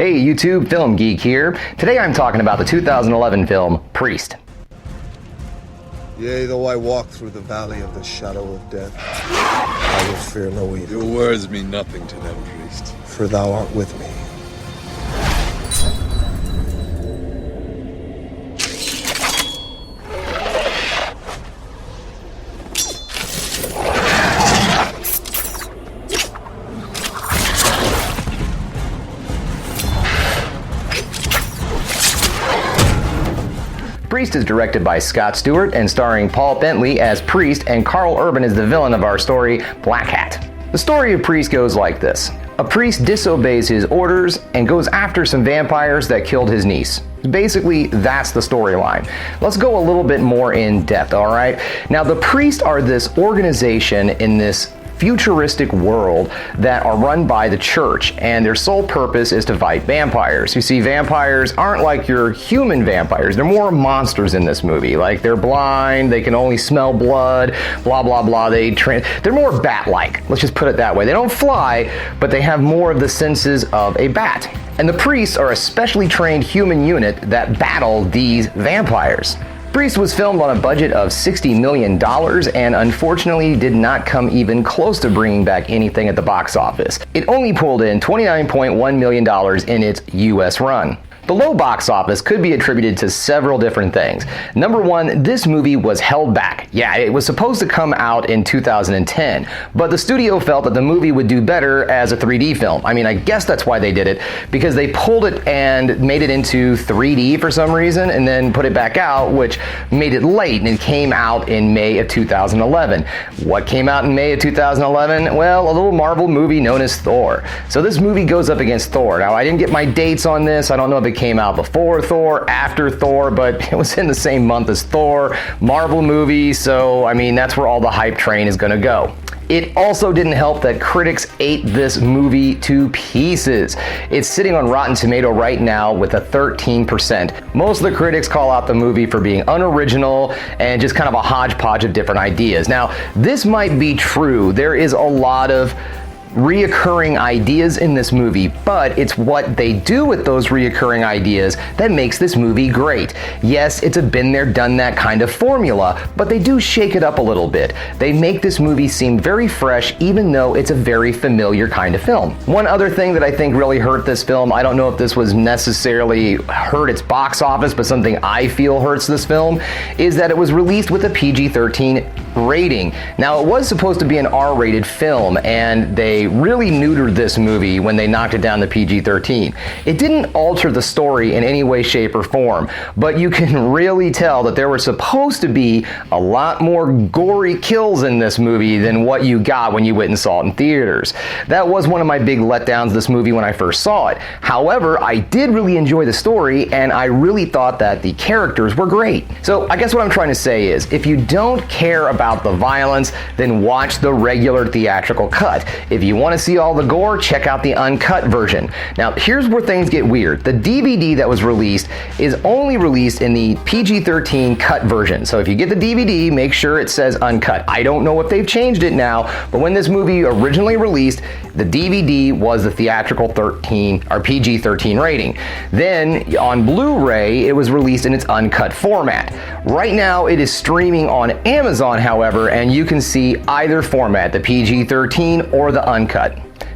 Hey YouTube, Film Geek here. Today I'm talking about the 2011 film, Priest. Yea, though I walk through the valley of the shadow of death, I will fear no evil. Your words mean nothing to them, priest. For thou art with me. Priest is directed by Scott Stewart and starring Paul Bentley as Priest and Carl Urban as the villain of our story, Black Hat. The story of Priest goes like this. A priest disobeys his orders and goes after some vampires that killed his niece. Basically, that's the storyline. Let's go a little bit more in depth, alright? Now, the Priests are this organization in this futuristic world that are run by the church, and their sole purpose is to fight vampires. You see, vampires aren't like your human vampires. They're more monsters in this movie. Like, they're blind, they can only smell blood, blah, blah, blah. They're more bat-like. Let's just put it that way. They don't fly, but they have more of the senses of a bat. And the priests are a specially trained human unit that battle these vampires. Priest was filmed on a budget of $60 million and unfortunately did not come even close to bringing back anything at the box office. It only pulled in $29.1 million in its US run. The low box office could be attributed to several different things. Number one, this movie was held back. Yeah, it was supposed to come out in 2010, but the studio felt that the movie would do better as a 3D film. I mean, I guess that's why they did it, because they pulled it and made it into 3D for some reason, and then put it back out, which made it late, and it came out in May of 2011. What came out in May of 2011? Well, a little Marvel movie known as Thor. So this movie goes up against Thor. Now, I didn't get my dates on this. I don't know if it came out before Thor, after Thor, but it was in the same month as Thor, Marvel movie, so I mean that's where all the hype train is gonna go. It also didn't help that critics ate this movie to pieces. It's sitting on Rotten Tomato right now with a 13%. Most of the critics call out the movie for being unoriginal and just kind of a hodgepodge of different ideas. Now, this might be true. There is a lot of reoccurring ideas in this movie, but it's what they do with those reoccurring ideas that makes this movie great. Yes, it's a been there, done that kind of formula, but they do shake it up a little bit. They make this movie seem very fresh, even though it's a very familiar kind of film. One other thing that I think really hurt this film, I don't know if this was necessarily hurt its box office, but something I feel hurts this film, is that it was released with a PG-13 rating. Now, it was supposed to be an R-rated film, and they really neutered this movie when they knocked it down to PG-13. It didn't alter the story in any way, shape, or form, but you can really tell that there were supposed to be a lot more gory kills in this movie than what you got when you went and saw it in theaters. That was one of my big letdowns this movie when I first saw it. However, I did really enjoy the story, and I really thought that the characters were great. So I guess what I'm trying to say is, if you don't care about the violence, then watch the regular theatrical cut. If you want to see all the gore, check out the uncut version. Now, here's where things get weird. The DVD that was released is only released in the PG-13 cut version. So if you get the DVD, make sure it says uncut. I don't know if they've changed it now, but when this movie originally released, the DVD was the theatrical 13 or PG-13 rating. Then on Blu-ray, it was released in its uncut format. Right now, it is streaming on Amazon, however, and you can see either format, the PG-13 or the uncut.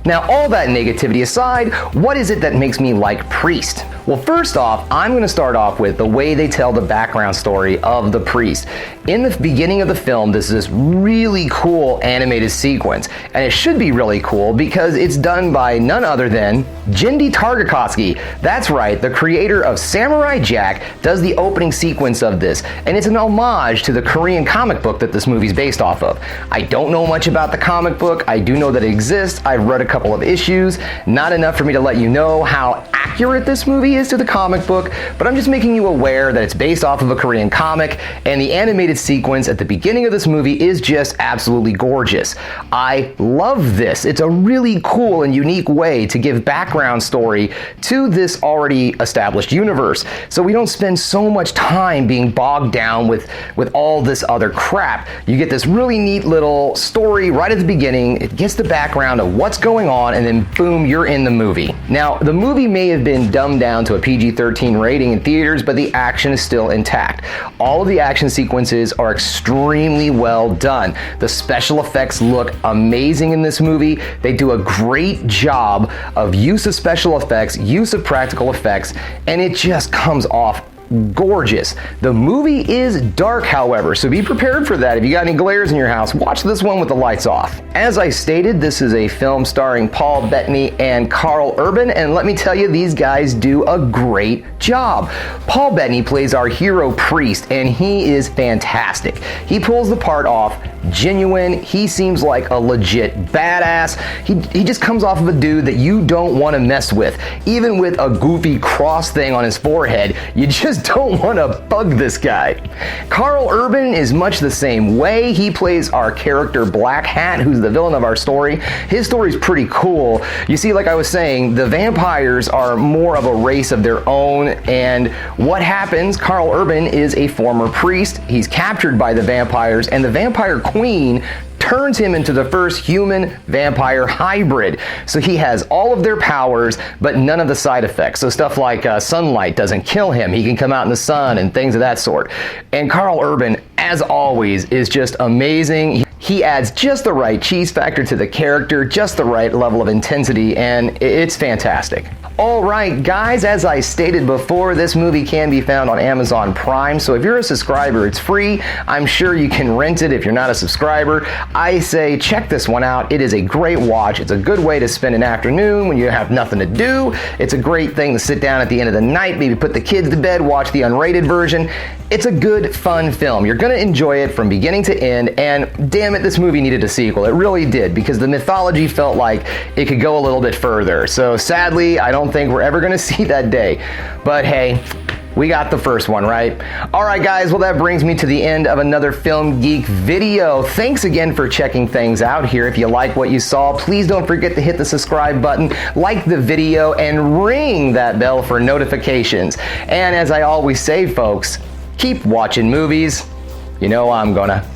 Now, all that negativity aside, what is it that makes me like Priest? Well, first off, I'm going to start off with the way they tell the background story of the priest. In the beginning of the film, there's this really cool animated sequence, and it should be really cool because it's done by none other than Genndy Tartakovsky. That's right, the creator of Samurai Jack does the opening sequence of this, and it's an homage to the Korean comic book that this movie's based off of. I don't know much about the comic book. I do know that it exists. I've read a couple of issues. Not enough for me to let you know how accurate this movie is to the comic book, but I'm just making you aware that it's based off of a Korean comic, and the animated sequence at the beginning of this movie is just absolutely gorgeous. I love this. It's a really cool and unique way to give background story to this already established universe, so we don't spend so much time being bogged down with all this other crap. You get this really neat little story right at the beginning. It gets the background of what's going going on, and then boom, you're in the movie. Now, the movie may have been dumbed down to a PG-13 rating in theaters, but the action is still intact. All of the action sequences are extremely well done. The special effects look amazing in this movie. They do a great job of use of special effects, use of practical effects, and it just comes off gorgeous. The movie is dark, however, so be prepared for that. If you got any glares in your house, watch this one with the lights off. As I stated, this is a film starring Paul Bettany and Karl Urban, and let me tell you, these guys do a great job. Paul Bettany plays our hero Priest, and he is fantastic. He pulls the part off genuine. He seems like a legit badass. He just comes off of a dude that you don't want to mess with. Even with a goofy cross thing on his forehead, you just don't want to bug this guy. Karl Urban is much the same way. He plays our character Black Hat, who's the villain of our story. His story's pretty cool. You see, like I was saying, the vampires are more of a race of their own, and what happens, Karl Urban is a former priest. He's captured by the vampires, and the vampire queen turns him into the first human-vampire hybrid. So he has all of their powers, but none of the side effects. So stuff like sunlight doesn't kill him. He can come out in the sun and things of that sort. And Karl Urban, as always, is just amazing. He adds just the right cheese factor to the character, just the right level of intensity, and it's fantastic. Alright guys, as I stated before, this movie can be found on Amazon Prime, so if you're a subscriber, it's free. I'm sure you can rent it if you're not a subscriber. I say check this one out. It is a great watch. It's a good way to spend an afternoon when you have nothing to do. It's a great thing to sit down at the end of the night, maybe put the kids to bed, watch the unrated version. It's a good, fun film. You're going to enjoy it from beginning to end, and damn it, this movie needed a sequel. It really did, because the mythology felt like it could go a little bit further. So sadly, I don't think we're ever going to see that day. But hey, we got the first one, right? Alright guys, well that brings me to the end of another Film Geek video. Thanks again for checking things out here. If you like what you saw, please don't forget to hit the subscribe button, like the video, and ring that bell for notifications. And as I always say, folks, keep watching movies. You know I'm gonna.